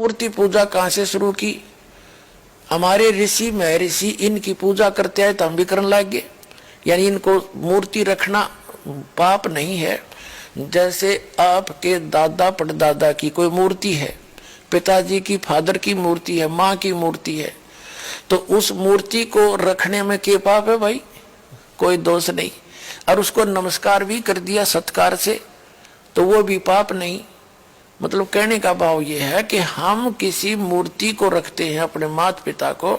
मूर्ति पूजा कहाँ से शुरू की? हमारे ऋषि महर्षि इनकी पूजा करते आए तो हम भी करने लग गए। यानी इनको मूर्ति रखना पाप नहीं है। जैसे आपके दादा परदादा की कोई मूर्ति है, पिताजी की फादर की मूर्ति है, माँ की मूर्ति है, तो उस मूर्ति को रखने में क्या पाप है भाई? कोई दोष नहीं। और उसको नमस्कार भी कर दिया सत्कार से तो वो भी पाप नहीं। मतलब कहने का भाव ये है कि हम किसी मूर्ति को रखते हैं, अपने माता पिता को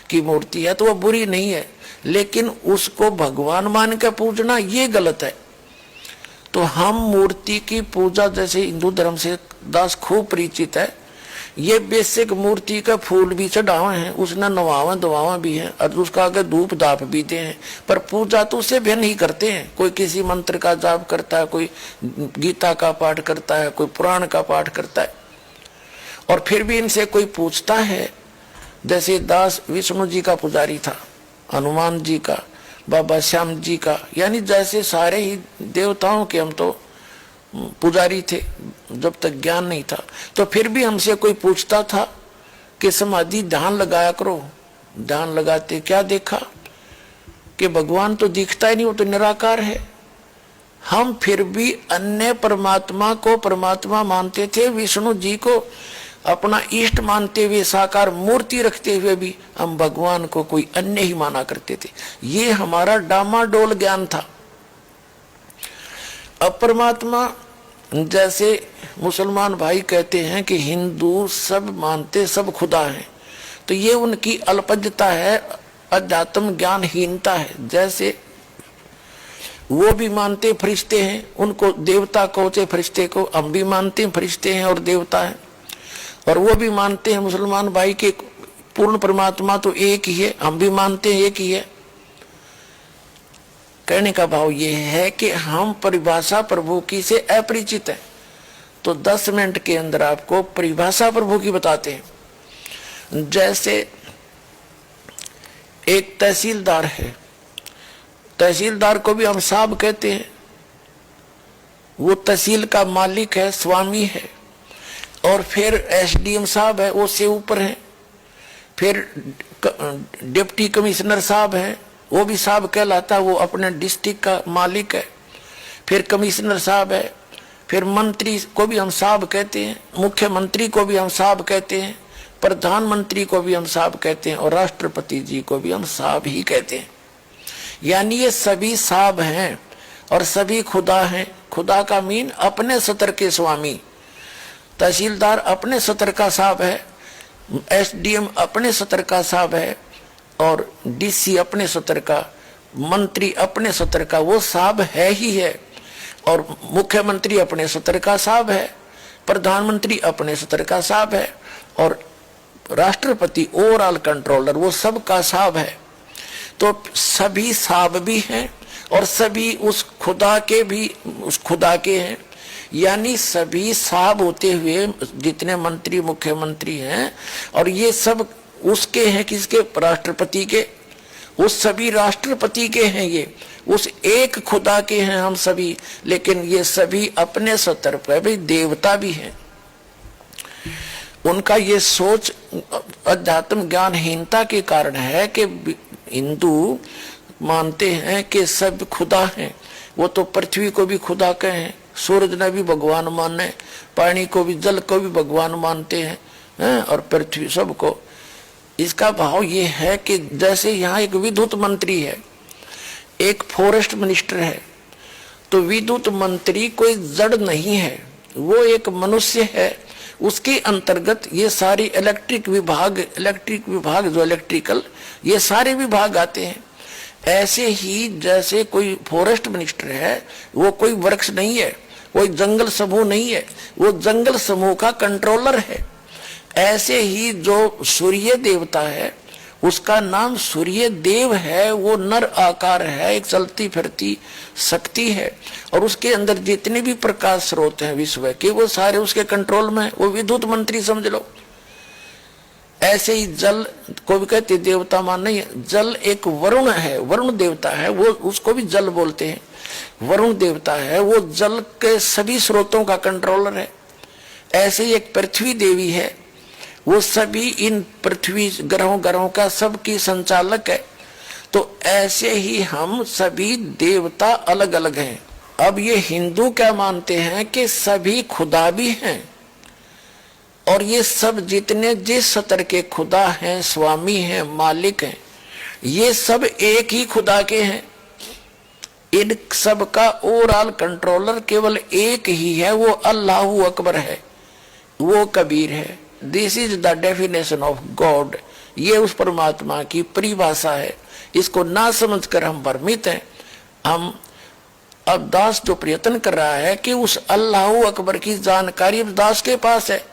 की मूर्ति है तो वो बुरी नहीं है, लेकिन उसको भगवान मान के पूजना ये गलत है। तो हम मूर्ति की पूजा, जैसे हिंदू धर्म से दास खूब परिचित है, ये बेसिक मूर्ति का फूल भी चढ़ावे हैं, उसने नवावा दवावा भी है और उसका आगे धूप दाप भी दे हैं, पर पूजा तो उसे भी नहीं करते हैं। कोई किसी मंत्र का जाप करता है, कोई गीता का पाठ करता है, कोई पुराण का पाठ करता है। और फिर भी इनसे कोई पूछता है, जैसे दास विष्णु जी का पुजारी था, हनुमान जी का, बाबा श्याम जी का, यानी जैसे सारे ही देवताओं के हम तो पुजारी थे जब तक ज्ञान नहीं था। तो फिर भी हमसे कोई पूछता था कि समाधि ध्यान लगाया करो। ध्यान लगाते क्या देखा कि भगवान तो दिखता ही नहीं, वो तो निराकार है। हम फिर भी अन्य परमात्मा को परमात्मा मानते थे, विष्णु जी को अपना इष्ट मानते हुए, साकार मूर्ति रखते हुए भी हम भगवान को कोई अन्य ही माना करते थे। ये हमारा डामाडोल ज्ञान था। अब परमात्मा, जैसे मुसलमान भाई कहते हैं कि हिंदू सब मानते सब खुदा हैं, तो ये उनकी अल्पज्ञता है, अध्यात्म ज्ञानहीनता है। जैसे वो भी मानते फरिश्ते हैं, उनको देवता कहते फरिश्ते को, हम भी मानते हैं फरिश्ते हैं और देवता है। और वो भी मानते हैं मुसलमान भाई के पूर्ण परमात्मा तो एक ही है, हम भी मानते हैं एक ही है। कहने का भाव ये है कि हम परिभाषा प्रभु की से अपरिचित है। तो 10 मिनट के अंदर आपको परिभाषा प्रभु की बताते हैं। जैसे एक तहसीलदार है, तहसीलदार को भी हम साहब कहते हैं, वो तहसील का मालिक है, स्वामी है। और फिर एसडीएम साहब है, वो से ऊपर है। फिर डिप्टी कमिश्नर साहब है, वो भी साहब कहलाता है, वो अपने डिस्ट्रिक्ट का मालिक है। फिर कमिश्नर साहब है। फिर मंत्री को भी हम साहब कहते हैं, मुख्यमंत्री को भी हम साहब कहते हैं, प्रधानमंत्री को भी हम साहब कहते हैं, और राष्ट्रपति जी को भी हम साहब ही कहते हैं। यानी ये सभी साहब हैं और सभी खुदा हैं। खुदा का मीन अपने सतर के स्वामी। तहसीलदार अपने सतर का साहब है, एसडीएम अपने सतर का साहब है, और डीसी अपने सतर का, मंत्री अपने सतर का, वो साहब है ही है। और मुख्यमंत्री अपने सतर का साहब है, प्रधानमंत्री अपने सतर का साहब है, और राष्ट्रपति ओवरऑल कंट्रोलर वो सब का साहब है। तो सभी साहब भी हैं और सभी उस खुदा के भी उस खुदा के हैं। यानी सभी साहब होते हुए जितने मंत्री मुख्यमंत्री हैं, और ये सब उसके हैं, किसके? राष्ट्रपति के। उस सभी राष्ट्रपति के हैं, ये उस एक खुदा के हैं हम सभी। लेकिन ये सभी अपने सतर पर भी देवता भी हैं। उनका ये सोच अध्यात्म ज्ञानहीनता के कारण है कि हिंदू मानते हैं कि सब खुदा हैं। वो तो पृथ्वी को भी खुदा कहें, सूरज ने भी भगवान माने, पानी को भी, जल को भी भगवान मानते हैं, और पृथ्वी सबको। इसका भाव ये है कि जैसे यहाँ एक विद्युत मंत्री है, एक फॉरेस्ट मिनिस्टर है, तो विद्युत मंत्री कोई जड़ नहीं है, वो एक मनुष्य है। उसके अंतर्गत ये सारी इलेक्ट्रिक विभाग जो इलेक्ट्रिकल, ये सारे विभाग आते हैं। ऐसे ही जैसे कोई फॉरेस्ट मिनिस्टर है, वो कोई वृक्ष नहीं है, कोई जंगल समूह नहीं है, वो जंगल समूह का कंट्रोलर है। ऐसे ही जो सूर्य देवता है, उसका नाम सूर्य देव है। वो नर आकार है, एक चलती फिरती शक्ति है, और उसके अंदर जितने भी प्रकाश स्रोत हैं विश्व के, वो सारे उसके कंट्रोल में। वो विद्युत मंत्री समझ लो। ऐसे ही जल को भी कहते देवता मान नहीं है। जल एक वरुण है, वरुण देवता है, वो उसको भी जल बोलते हैं। वरुण देवता है, वो जल के सभी स्रोतों का कंट्रोलर है। ऐसे ही एक पृथ्वी देवी है, वो सभी इन पृथ्वी ग्रहों का सबकी संचालक है। तो ऐसे ही हम सभी देवता अलग अलग हैं। अब ये हिंदू क्या मानते हैं कि सभी खुदा भी हैं, और ये सब जितने जिस स्तर के खुदा हैं, स्वामी हैं, मालिक हैं, ये सब एक ही खुदा के हैं। इन सब का ओवरऑल कंट्रोलर केवल एक ही है, वो अल्लाहु अकबर है, वो कबीर है। This is the definition of God. ये उस परमात्मा की परिभाषा है। इसको ना समझकर हम भ्रमित हैं। हम अब दास जो प्रयत्न कर रहा है कि उस अल्लाहु अकबर की जानकारी दास के पास है,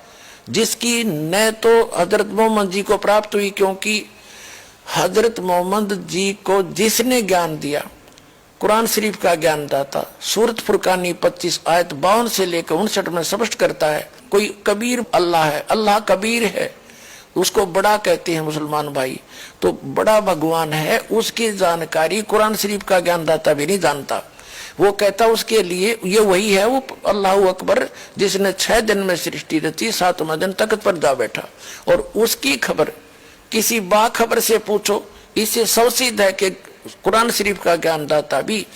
जिसकी न तो हजरत मोहम्मद जी को प्राप्त हुई, क्योंकि हजरत मोहम्मद जी को जिसने ज्ञान दिया, कुरान शरीफ का ज्ञान दाता, सूरत फुरकानी 25 आयत 52 से लेकर 59 में स्पष्ट करता है, कोई कबीर अल्लाह है, अल्लाह कबीर है, उसको बड़ा कहते हैं मुसलमान भाई। तो बड़ा भगवान है, उसकी जानकारी कुरान शरीफ का ज्ञान दाता भी नहीं जानता। वो कहता उसके लिए ये वही है, वो अल्लाहु अकबर जिसने 6 दिन में सृष्टि रची, 7वें दिन तख्त पर जा बैठा। और उसकी खबर किसी बाखबर से पूछो, इससे सौसीद है कि कुरान शरीफ का ज्ञानदाता भी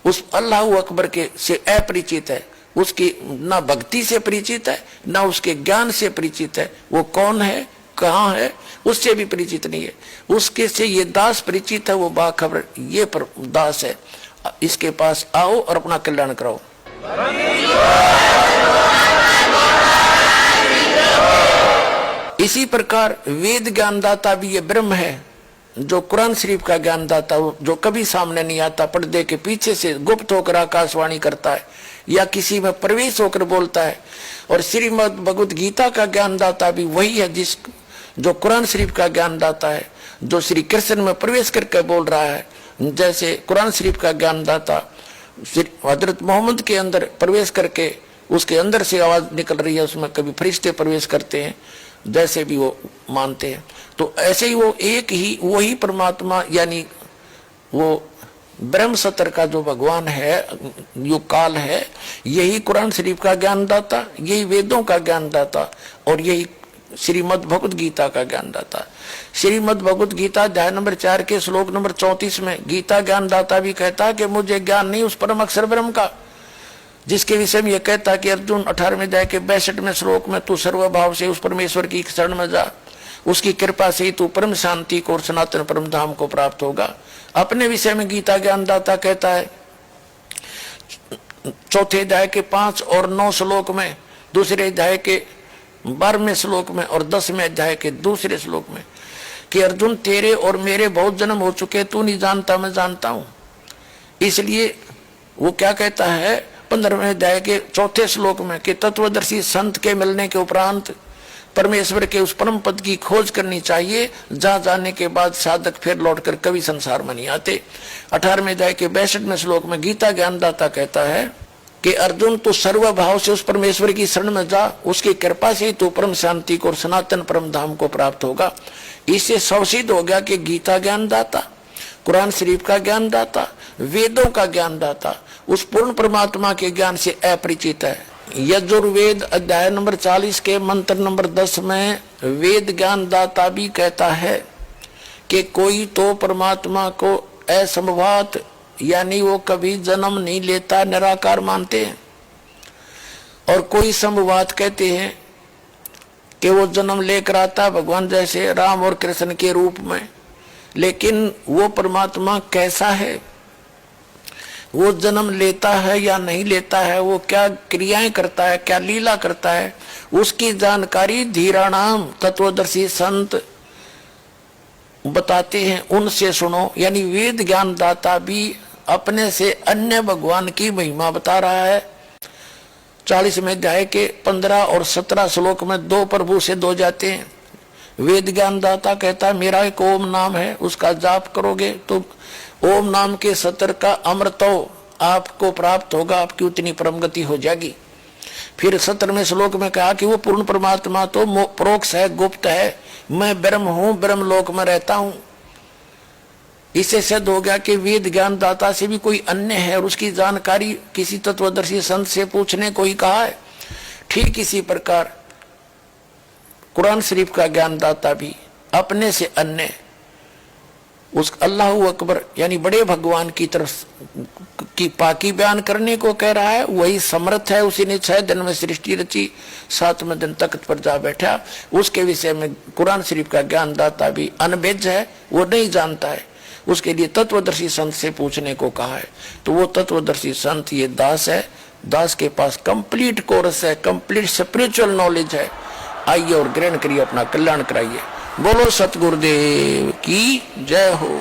उस अल्लाहु अकबर के से अपरिचित है, उसकी ना भक्ति से परिचित है, ना उसके ज्ञान से परिचित है। वो कौन है, कहाँ है, उससे भी परिचित नहीं है। उसके से ये दास परिचित है, वो बाखबर ये पर दास है। इसके पास आओ और अपना कल्याण कराओ। इसी प्रकार वेद ज्ञानदाता भी ये ब्रह्म है, जो कुरान शरीफ का ज्ञानदाता, जो कभी सामने नहीं आता, पर्दे के पीछे से गुप्त होकर आकाशवाणी करता है या किसी में प्रवेश होकर बोलता है। और श्रीमद् भगवत गीता का ज्ञानदाता भी वही है, जो कुरान शरीफ का ज्ञानदाता है, जो श्री कृष्ण में प्रवेश करके बोल रहा है। जैसे कुरान शरीफ का ज्ञानदाता हजरत मोहम्मद के अंदर प्रवेश करके उसके अंदर से आवाज निकल रही है, उसमें कभी फरिश्ते प्रवेश करते हैं, जैसे भी वो मानते हैं। तो ऐसे ही वो एक ही वही परमात्मा, यानी वो ब्रह्म सतर का जो भगवान है, जो काल है, यही कुरान शरीफ का ज्ञानदाता, यही वेदों का ज्ञानदाता, और यही श्रीमद् भगवत गीता का ज्ञानदाता। श्रीमद् भगवत गीता अध्याय नंबर 4 के श्लोक नंबर 34 में गीता ज्ञानदाता भी कहता है कि मुझे ज्ञान नहीं उस परम अक्षर ब्रह्म का, जिसके विषय में यह कहता कि अर्जुन 18वें अध्याय के 62वें श्लोक में तू सर्वभाव से उस परमेश्वर की शरण में जा, उसकी कृपा से ही तू परम शांति को और सनातन परम धाम को प्राप्त होगा। अपने विषय में गीता ज्ञानदाता कहता है 4थे अध्याय के 5 और 9 श्लोक में, दूसरे अध्याय के 12वें श्लोक में और 10वें अध्याय के दूसरे श्लोक में कि अर्जुन तेरे और मेरे बहुत जन्म हो चुके, तू नहीं जानता मैं जानता हूं। इसलिए वो क्या कहता है 15वें अध्याय के 4थे श्लोक में कि तत्वदर्शी संत के मिलने के उपरांत परमेश्वर के उस परम पद की खोज करनी चाहिए, जहां जाने के बाद साधक फिर लौटकर कभी संसार में नहीं आते। 18वें अध्याय के 62वें श्लोक में गीता ज्ञानदाता कहता है कि अर्जुन तू सर्वभाव से उस परमेश्वर की शरण में जा, उसकी कृपा से तू परम शांति को और सनातन परम धाम को प्राप्त होगा। इससे सौसिद्ध हो गया कि गीता ज्ञानदाता, कुरान शरीफ का ज्ञानदाता, वेदों का ज्ञानदाता उस पूर्ण परमात्मा के ज्ञान से अपरिचित है। यजुर्वेद अध्याय नंबर 40 के मंत्र नंबर 10 में वेद ज्ञानदाता भी कहता है कि कोई तो परमात्मा को असंभवात, यानी वो कभी जन्म नहीं लेता, निराकार मानते हैं, और कोई संभवात कहते हैं कि वो जन्म लेकर आता भगवान जैसे राम और कृष्ण के रूप में। लेकिन वो परमात्मा कैसा है, वो जन्म लेता है या नहीं लेता है, वो क्या क्रियाएं करता है, क्या लीला करता है, उसकी जानकारी धीराणाम तत्वदर्शी संत बताते हैं, उनसे सुनो। यानी वेद ज्ञानदाता भी अपने से अन्य भगवान की महिमा बता रहा है। 40वें अध्याय के 15 और 17 श्लोक में 2 प्रभु से 2 जाते हैं। वेद ज्ञानदाता कहता है मेरा एक ओम नाम है, उसका जाप करोगे तो ओम नाम के सतर का अमृतो आपको प्राप्त होगा, आपकी उतनी परम गति हो जाएगी। फिर 17वें श्लोक में कहा कि वो पूर्ण परमात्मा तो प्रोक्ष है, गुप्त है, मैं ब्रह्म हूं, ब्रह्म लोक में रहता हूं। इससे सिद्ध हो गया कि वेद ज्ञानदाता से भी कोई अन्य है और उसकी जानकारी किसी तत्वदर्शी संत से पूछने को ही कहा है। ठीक इसी प्रकार कुरान शरीफ का ज्ञानदाता भी अपने से अन्य उस अल्लाह अकबर यानी बड़े भगवान की तरफ की पाकी बयान करने को कह रहा है। वही समर्थ है, उसी ने 6 दिन में सृष्टि रची, 7वें दिन तख्त पर जा बैठा। उसके विषय में कुरान शरीफ का ज्ञानदाता भी अनभिज्ञ है, वो नहीं जानता है। उसके लिए तत्वदर्शी संत से पूछने को कहा है। तो वो तत्वदर्शी संत ये दास है। दास के पास कंप्लीट कोर्स है, कंप्लीट स्पिरिचुअल नॉलेज है। आइए और ग्रहण करिए, अपना कल्याण कराइए। बोलो सतगुरुदेव की जय हो।